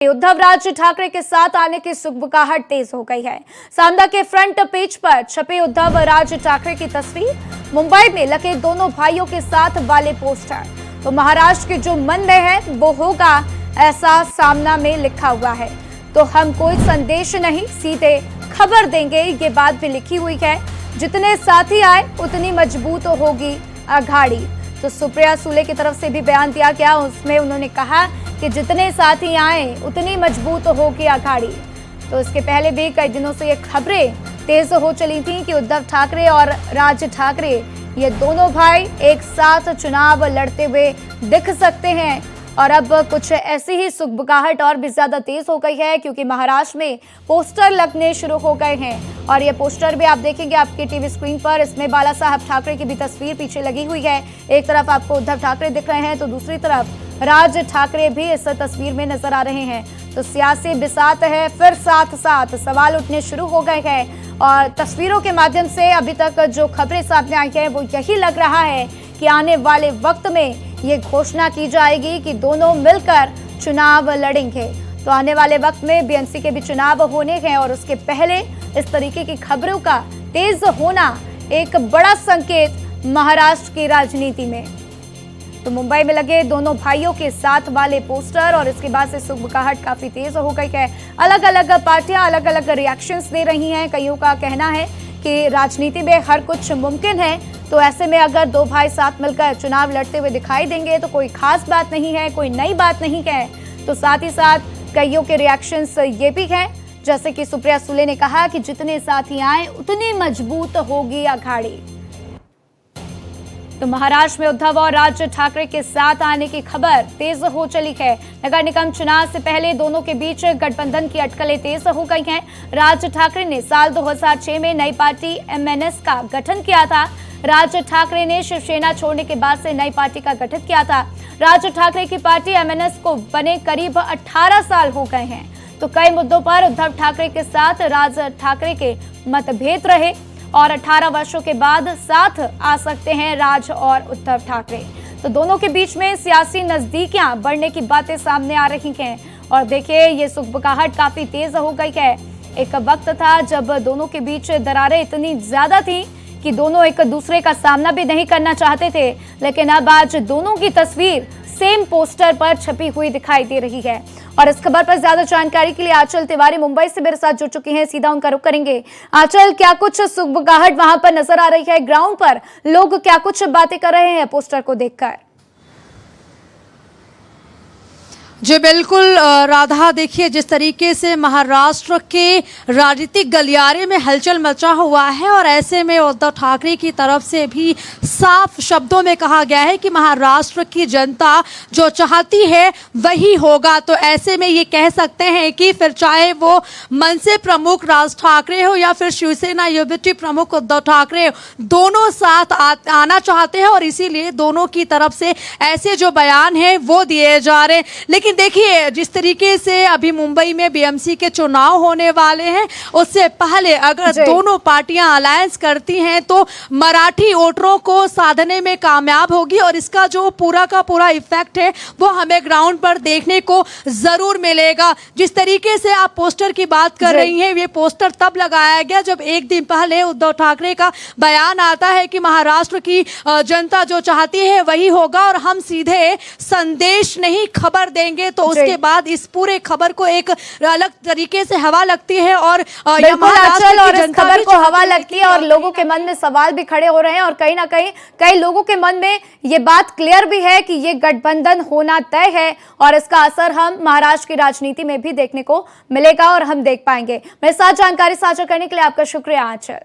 उद्धव राज ठाकरे के साथ आने की सुगबुगाहट तेज हो गई है। सामना के फ्रंट पेज पर छपे उद्धव राज ठाकरे की तस्वीर, मुंबई में लगे दोनों भाइयों के साथ वाले पोस्टर, तो महाराष्ट्र के जो मन में है वो होगा, ऐसा सामना में लिखा हुआ है। तो हम कोई संदेश नहीं, सीधे खबर देंगे, ये बात भी लिखी हुई है। जितने साथी आए उतनी मजबूत होगी अघाड़ी। तो सुप्रिया सुले की तरफ से भी बयान दिया गया, उसमें उन्होंने कहा कि जितने साथी आए उतनी मजबूत होगी अघाड़ी। तो इसके पहले भी कई दिनों से ये खबरें तेज हो चली थी कि उद्धव ठाकरे और राज ठाकरे, ये दोनों भाई एक साथ चुनाव लड़ते हुए दिख सकते हैं। और अब कुछ ऐसी ही सुगबुगाहट और भी ज्यादा तेज हो गई है, क्योंकि महाराष्ट्र में पोस्टर लगने शुरू हो गए हैं। और ये पोस्टर भी आप देखेंगे आपके टीवी स्क्रीन पर, इसमें बाला साहब ठाकरे की भी तस्वीर पीछे लगी हुई है। एक तरफ आपको उद्धव ठाकरे दिख रहे हैं तो दूसरी तरफ राज ठाकरे भी इस तस्वीर में नजर आ रहे हैं। तो सियासी बिसात है, फिर साथ साथ सवाल उठने शुरू हो गए हैं। और तस्वीरों के माध्यम से अभी तक जो खबरें सामने आई है वो यही लग रहा है कि आने वाले वक्त में ये घोषणा की जाएगी कि दोनों मिलकर चुनाव लड़ेंगे। तो आने वाले वक्त में बीएमसी के भी चुनाव होने हैं और उसके पहले इस तरीके की खबरों का तेज होना एक बड़ा संकेत महाराष्ट्र की राजनीति में। तो मुंबई में लगे दोनों भाइयों के साथ वाले पोस्टर और इसके बाद से सुगबुगाहट काफी तेज हो गई है। अलग अलग पार्टियां अलग अलग रिएक्शंस दे रही हैं। कईयों का कहना है कि राजनीति में हर कुछ मुमकिन है, तो ऐसे में अगर दो भाई साथ मिलकर चुनाव लड़ते हुए दिखाई देंगे तो कोई खास बात नहीं है, कोई नई बात नहीं है। तो साथ ही साथ कईयों के रिएक्शंस ये भी हैं, जैसे कि सुप्रिया सुले ने कहा कि जितने साथी आए उतनी मजबूत होगी अघाड़ी। तो महाराष्ट्र में उद्धव और राज ठाकरे के साथ आने की खबर तेज हो चली है। नगर निगम चुनाव से पहले दोनों के बीच गठबंधन की अटकलें तेज हो गई हैं। राज ठाकरे ने साल 2006 में नई पार्टी एमएनएस का गठन किया था। राज ठाकरे ने शिवसेना छोड़ने के बाद से नई पार्टी का गठन किया था। राज ठाकरे की पार्टी एमएनएस को बने करीब 18 साल हो गए हैं। तो कई मुद्दों पर उद्धव ठाकरे के साथ राज ठाकरे के मतभेद रहे और 18 वर्षों के बाद साथ आ सकते हैं राज और उद्धव ठाकरे। तो दोनों के बीच में सियासी नजदीकियां बढ़ने की बातें सामने आ रही हैं। और देखिए, ये सुगबुगाहट काफी तेज हो गई है। एक वक्त था जब दोनों के बीच दरारें इतनी ज्यादा थी कि दोनों एक दूसरे का सामना भी नहीं करना चाहते थे, लेकिन अब आज दोनों की तस्वीर सेम पोस्टर पर छपी हुई दिखाई दे रही है। और इस खबर पर ज्यादा जानकारी के लिए आंचल तिवारी मुंबई से मेरे साथ जुड़ चुकी हैं, सीधा उनका रुख करेंगे। आंचल, क्या कुछ सुगबुगाहट वहां पर नजर आ रही है? ग्राउंड पर लोग क्या कुछ बातें कर रहे हैं पोस्टर को देखकर? जी बिल्कुल राधा, देखिए जिस तरीके से महाराष्ट्र के राजनीतिक गलियारे में हलचल मचा हुआ है और ऐसे में उद्धव ठाकरे की तरफ से भी साफ शब्दों में कहा गया है कि महाराष्ट्र की जनता जो चाहती है वही होगा। तो ऐसे में ये कह सकते हैं कि फिर चाहे वो मनसे प्रमुख राज ठाकरे हो या फिर शिवसेना युवती प्रमुख उद्धव ठाकरे हो, दोनों साथ आना चाहते हैं और इसीलिए दोनों की तरफ से ऐसे जो बयान है वो दिए जा रहे हैं। लेकिन देखिए, जिस तरीके से अभी मुंबई में बीएमसी के चुनाव होने वाले हैं, उससे पहले अगर दोनों पार्टियां अलायंस करती हैं तो मराठी वोटरों को साधने में कामयाब होगी और इसका जो पूरा का पूरा इफेक्ट है वो हमें ग्राउंड पर देखने को जरूर मिलेगा। जिस तरीके से आप पोस्टर की बात कर रही हैं, ये पोस्टर तब लगाया गया जब एक दिन पहले उद्धव ठाकरे का बयान आता है कि महाराष्ट्र की जनता जो चाहती है वही होगा और हम सीधे संदेश नहीं खबर देंगे। तो उसके बाद इस पूरे खबर को एक अलग तरीके से हवा लगती है और इस खबर को हवा लगती है और लोगों के मन में सवाल भी खड़े हो रहे हैं। और कहीं ना कहीं कई लोगों के मन में ये बात क्लियर भी है कि ये गठबंधन होना तय है और इसका असर हम महाराष्ट्र की राजनीति में भी देखने को मिलेगा और हम देख पाएंगे। मेरे साथ जानकारी साझा करने के लिए आपका शुक्रिया आंचल।